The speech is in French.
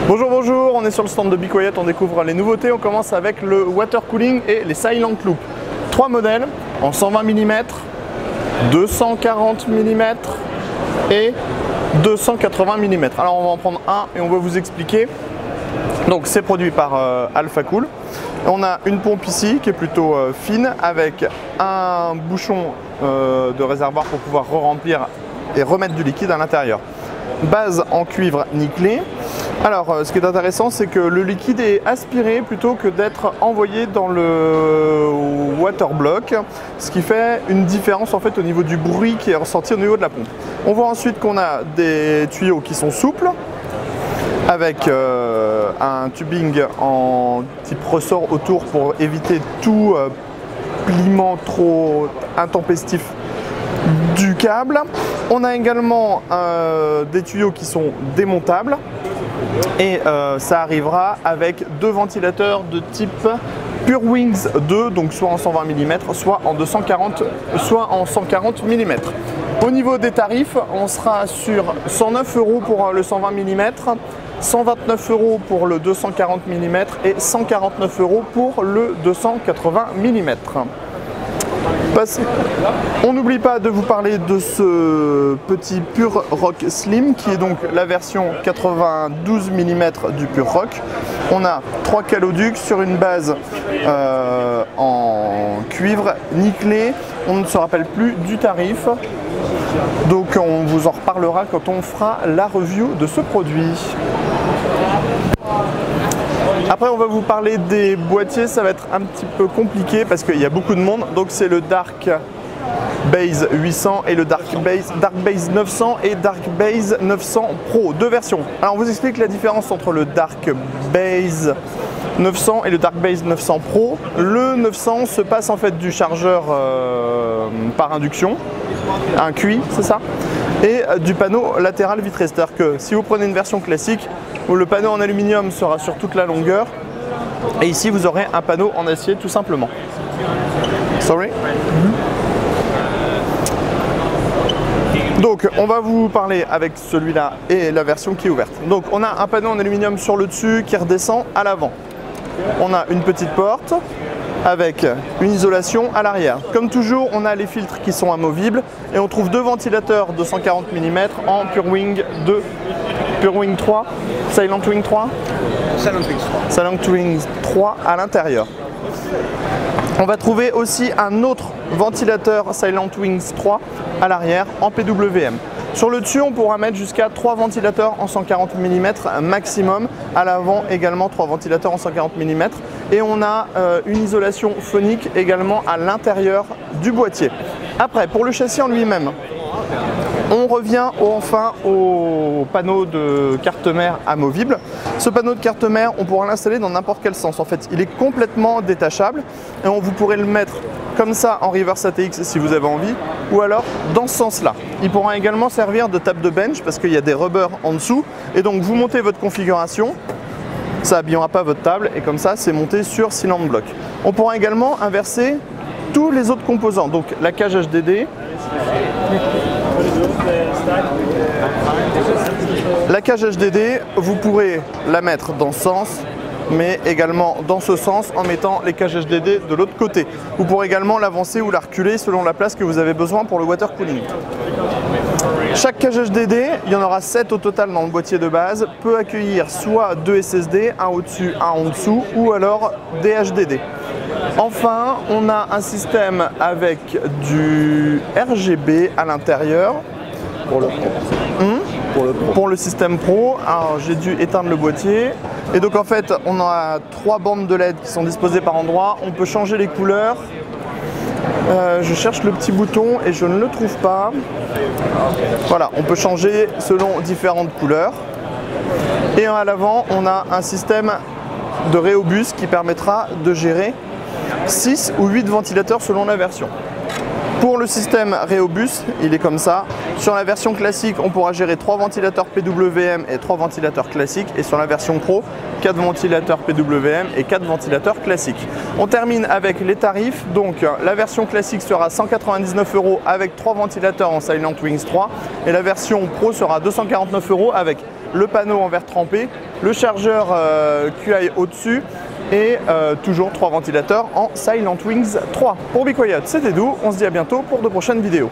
Bonjour, on est sur le stand de Be Quiet, on découvre les nouveautés. On commence avec le water cooling et les Silent Loop. 3 modèles en 120 mm, 240 mm et 280 mm. Alors on va en prendre un et on va vous expliquer. Donc c'est produit par Alpha Cool. On a une pompe ici qui est plutôt fine avec un bouchon de réservoir pour pouvoir re-remplir et remettre du liquide à l'intérieur. Base en cuivre nickelé. Alors ce qui est intéressant, c'est que le liquide est aspiré plutôt que d'être envoyé dans le water block, ce qui fait une différence en fait au niveau du bruit qui est ressenti au niveau de la pompe. On voit ensuite qu'on a des tuyaux qui sont souples avec un tubing en type ressort autour pour éviter tout pliement trop intempestif du câble. On a également des tuyaux qui sont démontables et ça arrivera avec 2 ventilateurs de type Pure Wings 2, donc soit en 120 mm, soit en 140 mm. Au niveau des tarifs, on sera sur 109 € pour le 120 mm, 129 € pour le 240 mm et 149 € pour le 280 mm. On n'oublie pas de vous parler de ce petit Pure Rock Slim qui est donc la version 92 mm du Pure Rock. On a 3 caloducs sur une base en cuivre nickelé. On ne se rappelle plus du tarif, donc on vous en reparlera quand on fera la review de ce produit. Après on va vous parler des boîtiers, ça va être un petit peu compliqué parce qu'il y a beaucoup de monde. Donc c'est le Dark Base 800 et le Dark Base 900 et Dark Base 900 Pro, 2 versions. Alors on vous explique la différence entre le Dark Base 900 et le Dark Base 900 Pro. Le 900 se passe en fait du chargeur par induction, un QI, c'est ça, et du panneau latéral vitré. C'est-à-dire que si vous prenez une version classique, où le panneau en aluminium sera sur toute la longueur, et ici vous aurez un panneau en acier tout simplement. Sorry. Donc on va vous parler avec celui-là et la version qui est ouverte. Donc on a un panneau en aluminium sur le dessus qui redescend à l'avant. On a une petite porte avec une isolation à l'arrière. Comme toujours, on a les filtres qui sont amovibles et on trouve 2 ventilateurs de 140 mm en Pure Wing 2, Pure Wing 3, Silent Wing 3, Silent Wing 3 à l'intérieur. On va trouver aussi un autre ventilateur Silent Wings 3 à l'arrière en PWM. Sur le dessus, on pourra mettre jusqu'à 3 ventilateurs en 140 mm maximum. À l'avant, également 3 ventilateurs en 140 mm. Et on a une isolation phonique également à l'intérieur du boîtier. Après, pour le châssis en lui-même, on revient enfin au panneau de carte mère amovible. Ce panneau de carte mère, on pourra l'installer dans n'importe quel sens. En fait, il est complètement détachable et vous pourrez le mettre comme ça en reverse ATX si vous avez envie, ou alors dans ce sens-là. Il pourra également servir de table de bench parce qu'il y a des rubbers en dessous. Et donc vous montez votre configuration, ça n'abîmera pas votre table et comme ça c'est monté sur Silent Block. On pourra également inverser tous les autres composants, donc la cage HDD. La cage HDD, vous pourrez la mettre dans ce sens, mais également dans ce sens en mettant les cages HDD de l'autre côté. Vous pourrez également l'avancer ou la reculer selon la place que vous avez besoin pour le water cooling. Chaque cage HDD, il y en aura 7 au total dans le boîtier de base, peut accueillir soit 2 SSD, un au-dessus, un en dessous, ou alors des HDD. Enfin, on a un système avec du RGB à l'intérieur. Pour le système Pro, alors j'ai dû éteindre le boîtier. Et donc en fait, on a 3 bandes de LED qui sont disposées par endroits. On peut changer les couleurs. Je cherche le petit bouton et je ne le trouve pas. Voilà, on peut changer selon différentes couleurs. Et à l'avant, on a un système de Rhéobus qui permettra de gérer 6 ou 8 ventilateurs selon la version. Pour le système Reobus, il est comme ça. Sur la version classique, on pourra gérer 3 ventilateurs PWM et 3 ventilateurs classiques. Et sur la version Pro, 4 ventilateurs PWM et 4 ventilateurs classiques. On termine avec les tarifs. Donc la version classique sera 199 € avec 3 ventilateurs en Silent Wings 3. Et la version Pro sera 249 € avec le panneau en verre trempé, le chargeur QI au-dessus et toujours 3 ventilateurs en Silent Wings 3. Pour Be Quiet, c'était Doux. On se dit à bientôt pour de prochaines vidéos.